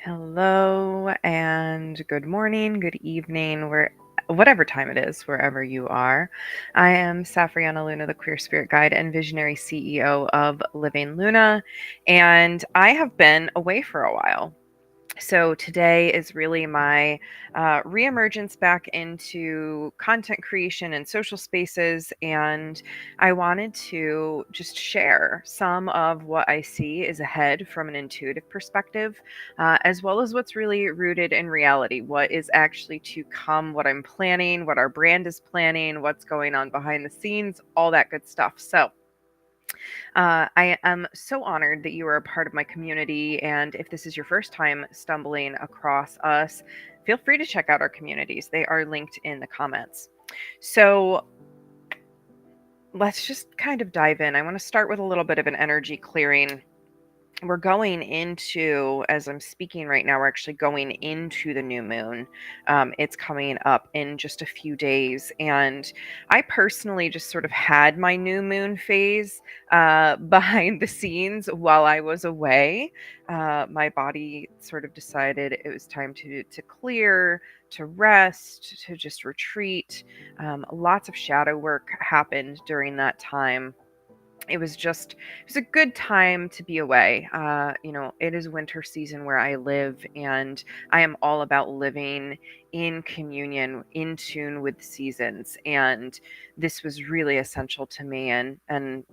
Hello and good morning, good evening, whatever time it is, wherever you are. I am Safrianna Lughna, the queer spirit guide and visionary CEO of Living Luna, and I have been away for a while. So today is really my reemergence back into content creation and social spaces, and I wanted to just share some of what I see is ahead from an intuitive perspective, as well as what's really rooted in reality, what is actually to come, what I'm planning, what our brand is planning, what's going on behind the scenes, all that good stuff. So I am so honored that you are a part of my community. And if this is your first time stumbling across us, feel free to check out our communities. They are linked in the comments. So let's just kind of dive in. I want to start with a little bit of an energy clearing. We're going into, as I'm speaking right now, we're actually going into the new moon. It's coming up in just a few days. And I personally just sort of had my new moon phase behind the scenes while I was away. My body sort of decided it was time to clear, to rest, to just retreat. Lots of shadow work happened during that time. It was a good time to be away. It is winter season where I live, and I am all about living in communion, in tune with seasons. And this was really essential to me. And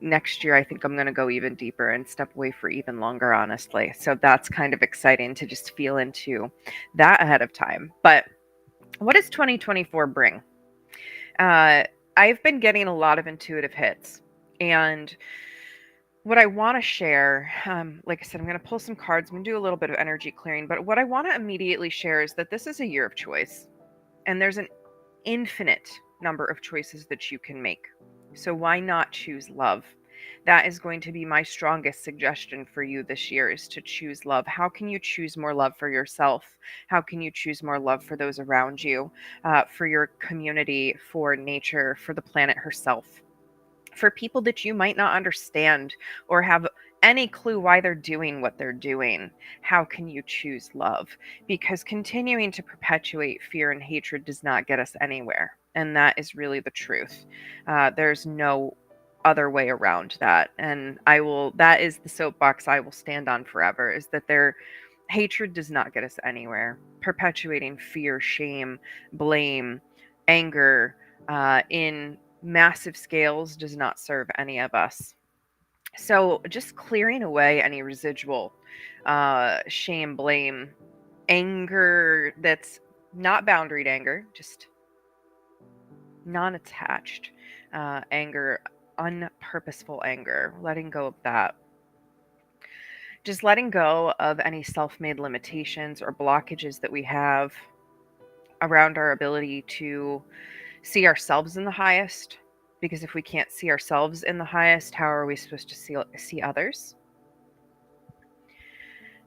next year, I think I'm going to go even deeper and step away for even longer, honestly. So that's kind of exciting to just feel into that ahead of time. But what does 2024 bring? Uh, I've been getting a lot of intuitive hits. And what I want to share, like I said, I'm going to pull some cards. I'm going to do a little bit of energy clearing. But what I want to immediately share is that this is a year of choice. And there's an infinite number of choices that you can make. So why not choose love? That is going to be my strongest suggestion for you this year, is to choose love. How can you choose more love for yourself? How can you choose more love for those around you, for your community, for nature, for the planet herself? For people that you might not understand or have any clue why they're doing what they're doing, how can you choose love? Because continuing to perpetuate fear and hatred does not get us anywhere. And that is really the truth. There's no other way around that. And that is the soapbox I will stand on forever, is that hatred does not get us anywhere. Perpetuating fear, shame, blame, anger, in massive scales does not serve any of us. So just clearing away any residual shame, blame, anger that's not boundaried anger, just non-attached anger, unpurposeful anger, letting go of that. Just letting go of any self-made limitations or blockages that we have around our ability to see ourselves in the highest, because if we can't see ourselves in the highest, how are we supposed to see others?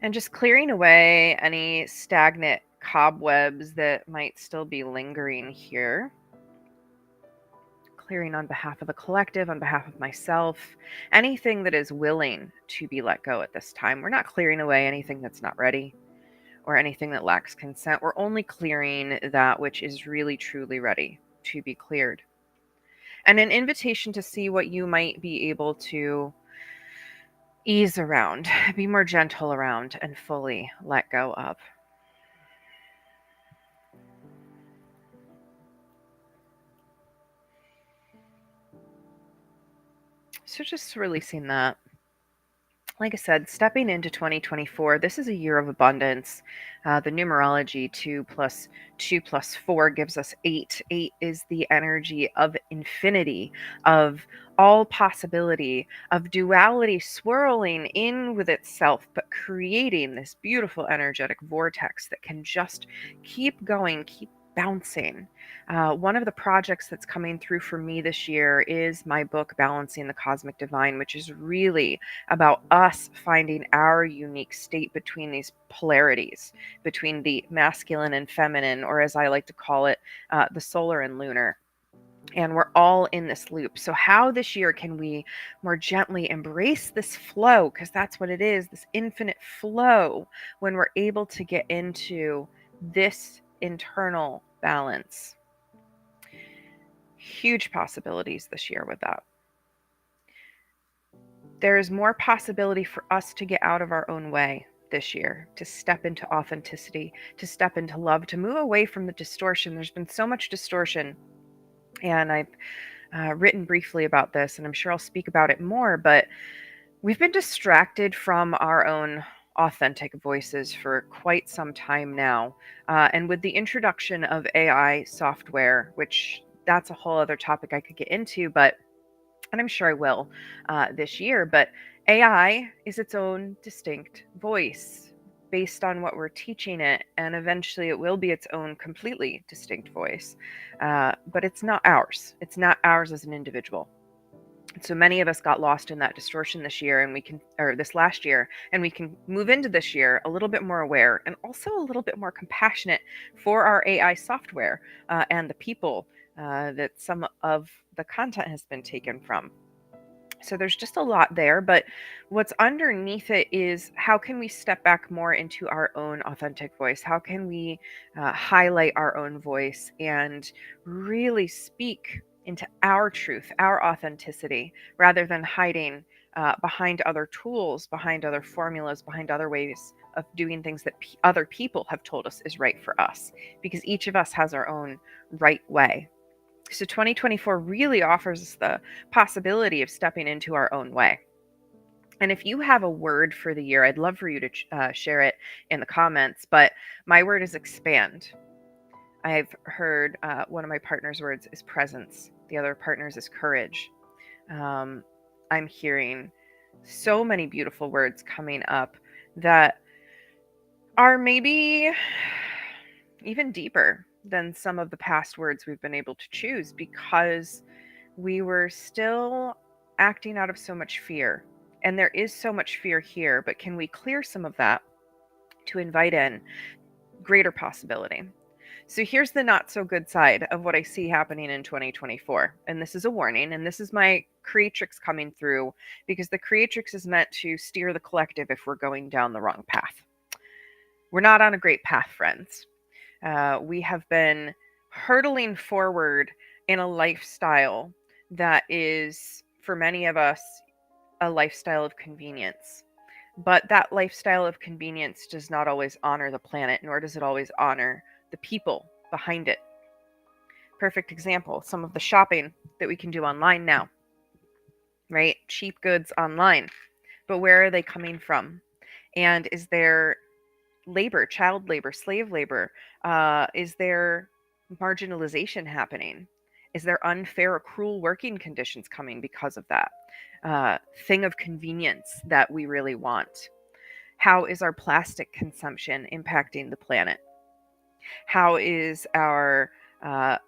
And just clearing away any stagnant cobwebs that might still be lingering here. Clearing on behalf of the collective, on behalf of myself, anything that is willing to be let go at this time. We're not clearing away anything that's not ready or anything that lacks consent. We're only clearing that which is really, truly ready to be cleared. And an invitation to see what you might be able to ease around, be more gentle around, and fully let go of. So just releasing that. Like I said, stepping into 2024, this is a year of abundance. The numerology 2 plus 2 plus 4 gives us 8. 8 is the energy of infinity, of all possibility, of duality swirling in with itself, but creating this beautiful energetic vortex that can just keep going, keep bouncing. One of the projects that's coming through for me this year is my book, Balancing the Cosmic Divine, which is really about us finding our unique state between these polarities, between the masculine and feminine, or as I like to call it, the solar and lunar. And we're all in this loop. So how this year can we more gently embrace this flow? Because that's what it is, this infinite flow, when we're able to get into this internal balance. Huge possibilities this year with that. There is more possibility for us to get out of our own way this year, to step into authenticity, to step into love, to move away from the distortion. There's been so much distortion, and I've written briefly about this, and I'm sure I'll speak about it more, but we've been distracted from our own authentic voices for quite some time now. And with the introduction of AI software, which that's a whole other topic I could get into, but and I'm sure I will this year, but AI is its own distinct voice based on what we're teaching it, and eventually it will be its own completely distinct voice. But it's not ours. It's not ours as an individual. So many of us got lost in that distortion this year, and or this last year, and we can move into this year a little bit more aware and also a little bit more compassionate for our AI software and the people that some of the content has been taken from. So there's just a lot there, but what's underneath it is how can we step back more into our own authentic voice? How can we highlight our own voice and really speak into our truth, our authenticity, rather than hiding behind other tools, behind other formulas, behind other ways of doing things that other people have told us is right for us, because each of us has our own right way. So 2024 really offers us the possibility of stepping into our own way. And if you have a word for the year, I'd love for you to share it in the comments. But my word is expand. I've heard one of my partner's words is presence. The other partner's is courage. I'm hearing so many beautiful words coming up that are maybe even deeper than some of the past words we've been able to choose, because we were still acting out of so much fear. And there is so much fear here, but can we clear some of that to invite in greater possibility? So here's the not so good side of what I see happening in 2024. And this is a warning, and this is my creatrix coming through, because the creatrix is meant to steer the collective if we're going down the wrong path. We're not on a great path, friends. We have been hurtling forward in a lifestyle that is, for many of us, a lifestyle of convenience. But that lifestyle of convenience does not always honor the planet, nor does it always honor the people behind it. Perfect example, some of the shopping that we can do online now, right? Cheap goods online. But where are they coming from? And is there labor, child labor, slave labor? Is there marginalization happening? Is there unfair or cruel working conditions coming because of that thing of convenience that we really want? How is our plastic consumption impacting the planet? How is our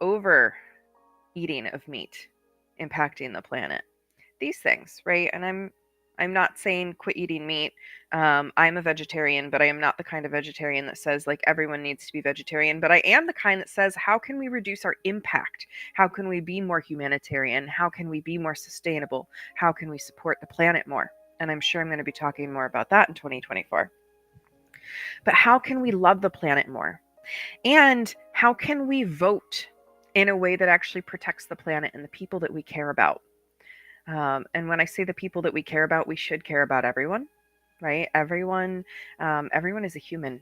overeating of meat impacting the planet? These things, right? And I'm not saying quit eating meat. I'm a vegetarian, but I am not the kind of vegetarian that says like everyone needs to be vegetarian. But I am the kind that says, how can we reduce our impact? How can we be more humanitarian? How can we be more sustainable? How can we support the planet more? And I'm sure I'm going to be talking more about that in 2024. But how can we love the planet more? And how can we vote in a way that actually protects the planet and the people that we care about? And when I say the people that we care about, we should care about everyone, right? Everyone is a human.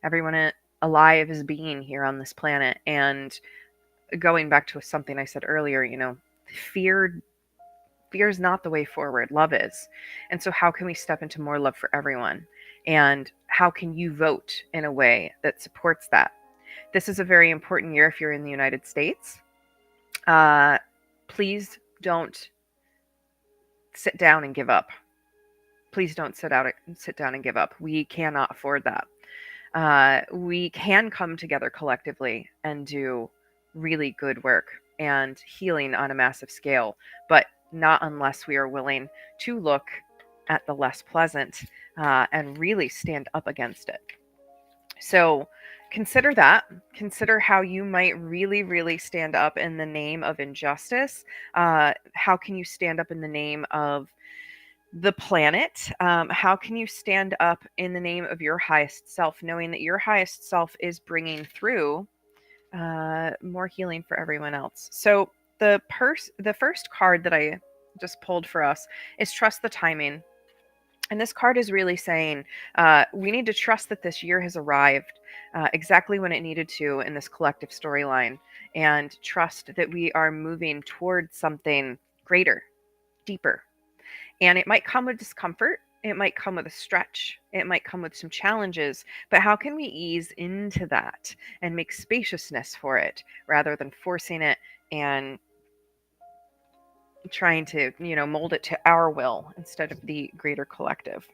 Everyone alive is a being here on this planet. And going back to something I said earlier, fear is not the way forward. Love is. And so how can we step into more love for everyone? And how can you vote in a way that supports that? This is a very important year if you're in the United States. Please don't sit down and give up. Please don't sit down and give up. We cannot afford that. We can come together collectively and do really good work and healing on a massive scale, but not unless we are willing to look at the less pleasant and really stand up against it. So consider that. Consider how you might really, really stand up in the name of injustice. How can you stand up in the name of the planet? How can you stand up in the name of your highest self, knowing that your highest self is bringing through more healing for everyone else? So the first card that I just pulled for us is trust the timing. And this card is really saying we need to trust that this year has arrived exactly when it needed to in this collective storyline, and trust that we are moving towards something greater, deeper. And it might come with discomfort. It might come with a stretch. It might come with some challenges. But how can we ease into that and make spaciousness for it rather than forcing it and trying to, mold it to our will instead of the greater collective?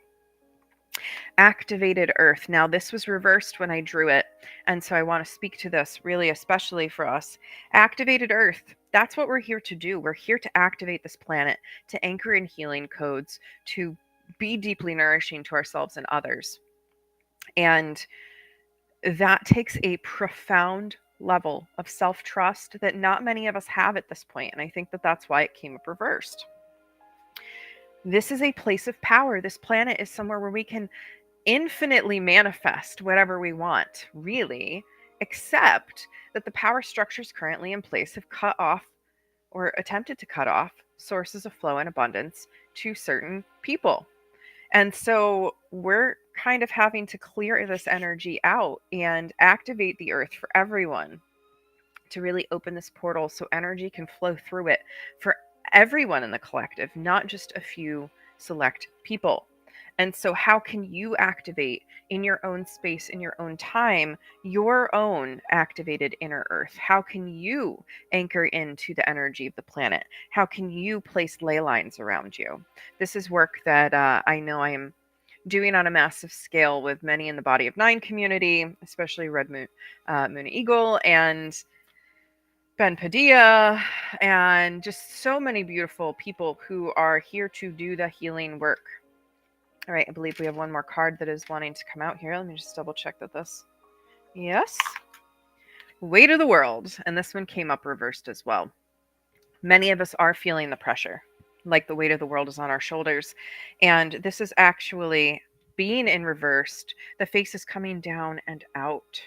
Activated earth. Now, this was reversed when I drew it. And so I want to speak to this really, especially for us. Activated earth. That's what we're here to do. We're here to activate this planet, to anchor in healing codes, to be deeply nourishing to ourselves and others. And that takes a profound level of self trust that not many of us have at this point. And I think that that's why it came up reversed. This is a place of power. This planet is somewhere where we can infinitely manifest whatever we want, really, except that the power structures currently in place have cut off or attempted to cut off sources of flow and abundance to certain people. And so we're kind of having to clear this energy out and activate the earth for everyone to really open this portal so energy can flow through it for everyone in the collective, not just a few select people. And so, how can you activate in your own space, in your own time, your own activated inner earth? How can you anchor into the energy of the planet? How can you place ley lines around you? This is work that I know I am doing on a massive scale with many in the Body of Nine community, especially Red Moon, Moon Eagle, and Ben Padilla, and just so many beautiful people who are here to do the healing work. All right, I believe we have one more card that is wanting to come out here. Let me just double check that this. Yes. Weight of the world. And this one came up reversed as well. Many of us are feeling the pressure, like the weight of the world is on our shoulders. And this is actually being in reversed. The face is coming down and out.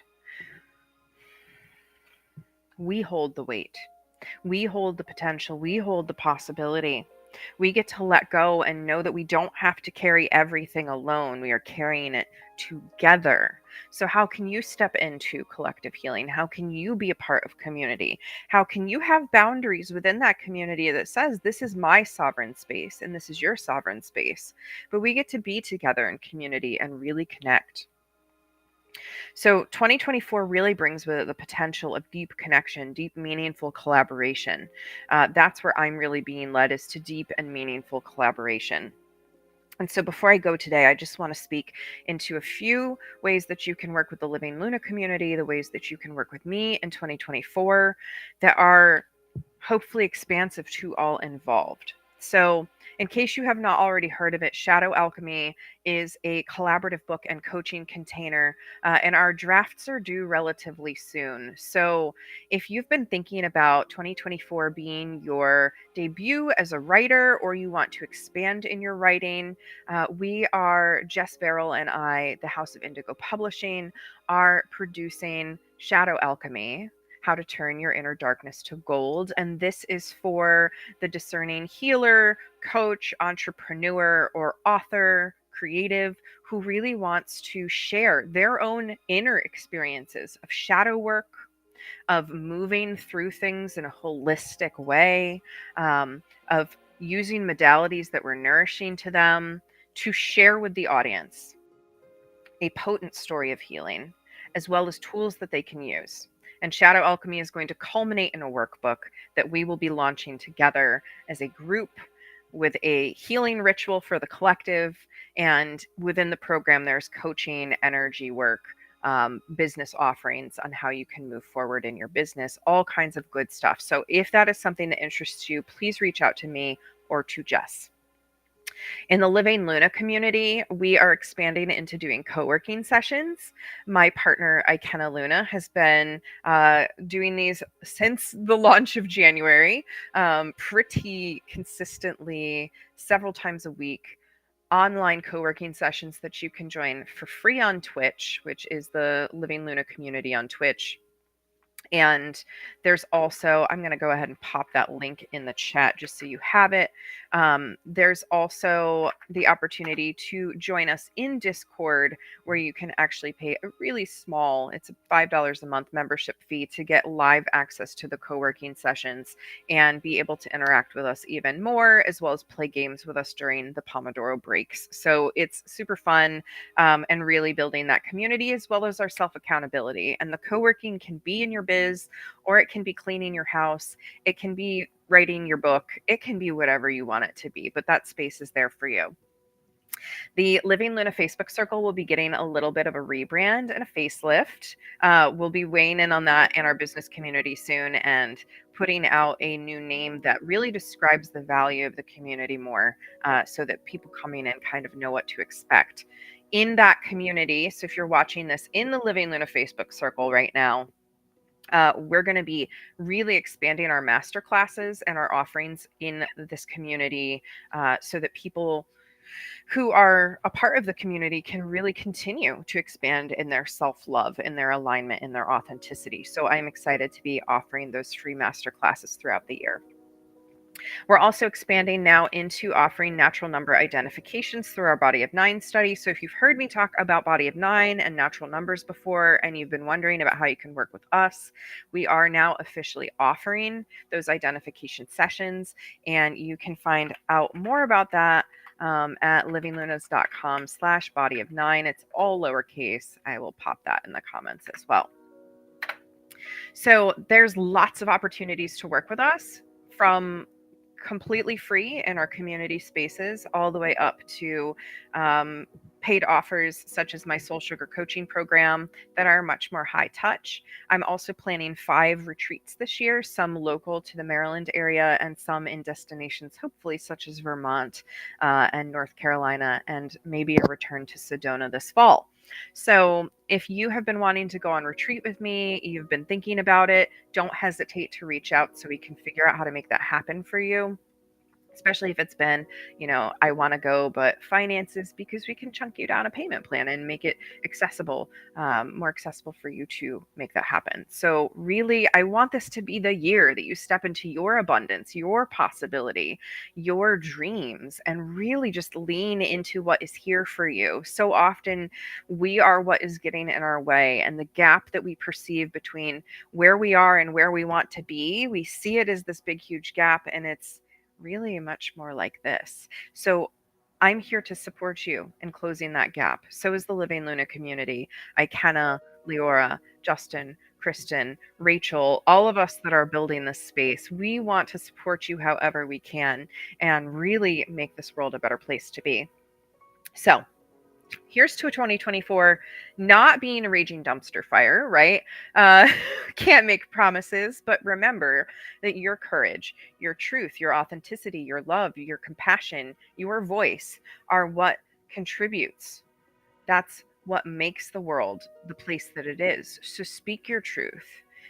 We hold the weight. We hold the potential. We hold the possibility. We get to let go and know that we don't have to carry everything alone. We are carrying it together. So, how can you step into collective healing? How can you be a part of community? How can you have boundaries within that community that says, this is my sovereign space and this is your sovereign space? But we get to be together in community and really connect. So 2024 really brings with it the potential of deep connection, deep, meaningful collaboration. That's where I'm really being led, is to deep and meaningful collaboration. And so before I go today, I just want to speak into a few ways that you can work with the Living Luna community, the ways that you can work with me in 2024 that are hopefully expansive to all involved. So, in case you have not already heard of it, Shadow Alchemy is a collaborative book and coaching container, and our drafts are due relatively soon. So, if you've been thinking about 2024 being your debut as a writer, or you want to expand in your writing, we are, Jess Verrill and I, the House of Indigo Publishing, are producing Shadow Alchemy, How to Turn Your Inner Darkness to Gold. And this is for the discerning healer, coach, entrepreneur, or author, creative, who really wants to share their own inner experiences of shadow work, of moving through things in a holistic way, of using modalities that were nourishing to them to share with the audience a potent story of healing, as well as tools that they can use. And Shadow Alchemy is going to culminate in a workbook that we will be launching together as a group, with a healing ritual for the collective. And within the program, there's coaching, energy work, business offerings on how you can move forward in your business, all kinds of good stuff. So if that is something that interests you, please reach out to me or to Jess. In the Living Luna community, we are expanding into doing co-working sessions. My partner, Ikenna Luna, has been doing these since the launch of January, pretty consistently, several times a week. Online co-working sessions that you can join for free on Twitch, which is the Living Luna community on Twitch. And there's also, I'm going to go ahead and pop that link in the chat just so you have it. There's also the opportunity to join us in Discord, where you can actually pay a really small, it's a $5 a month membership fee to get live access to the co-working sessions and be able to interact with us even more, as well as play games with us during the Pomodoro breaks. So it's super fun, and really building that community as well as our self accountability. And the co working can be in your biz, or it can be cleaning your house, it can be writing your book, it can be whatever you want it to be, but that space is there for you. The Living Luna Facebook circle will be getting a little bit of a rebrand and a facelift. We'll be weighing in on that in our business community soon and putting out a new name that really describes the value of the community more, so that people coming in kind of know what to expect. In that community, so if you're watching this in the Living Luna Facebook circle right now, we're going to be really expanding our master classes and our offerings in this community, so that people who are a part of the community can really continue to expand in their self-love, in their alignment, in their authenticity. So I'm excited to be offering those free master classes throughout the year. We're also expanding now into offering natural number identifications through our Body of Nine study. So if you've heard me talk about Body of Nine and natural numbers before, and you've been wondering about how you can work with us, we are now officially offering those identification sessions, and you can find out more about that at livinglunas.com/body of nine. It's all lowercase. I will pop that in the comments as well. So there's lots of opportunities to work with us, from completely free in our community spaces all the way up to paid offers such as my Soul Sugar coaching program that are much more high touch. I'm also planning 5 retreats this year, some local to the Maryland area and some in destinations hopefully such as Vermont and North Carolina, and maybe a return to Sedona this fall. So if you have been wanting to go on retreat with me, you've been thinking about it, don't hesitate to reach out so we can figure out how to make that happen for you. Especially if it's been, I want to go, but finances, because we can chunk you down a payment plan and make it accessible, more accessible for you to make that happen. So really, I want this to be the year that you step into your abundance, your possibility, your dreams, and really just lean into what is here for you. So often we are what is getting in our way, and the gap that we perceive between where we are and where we want to be, we see it as this big, huge gap, and it's really much more like this. So I'm here to support you in closing that gap. So is the Living Luna community. Ikenna, Leora, Justin, Kristen, Rachel, all of us that are building this space, we want to support you however we can and really make this world a better place to be. So here's to 2024 not being a raging dumpster fire, right? Can't make promises, but remember that your courage, your truth, your authenticity, your love, your compassion, your voice are what contributes. That's what makes the world the place that it is. So speak your truth,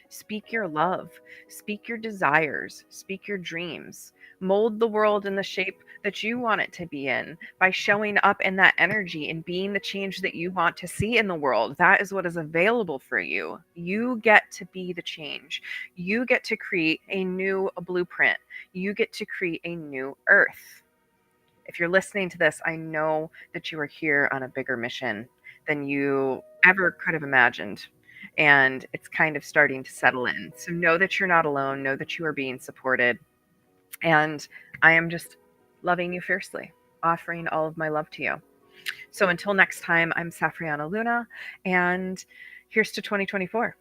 speak your love, speak your desires, speak your dreams. Mold the world in the shape that you want it to be in by showing up in that energy and being the change that you want to see in the world. That is what is available for you. You get to be the change. You get to create a new blueprint. You get to create a new earth. If you're listening to this, I know that you are here on a bigger mission than you ever could have imagined. And it's kind of starting to settle in. So know that you're not alone. Know that you are being supported. And I am just loving you fiercely, offering all of my love to you. So until next time, I'm Safrianna Lugna, and here's to 2024.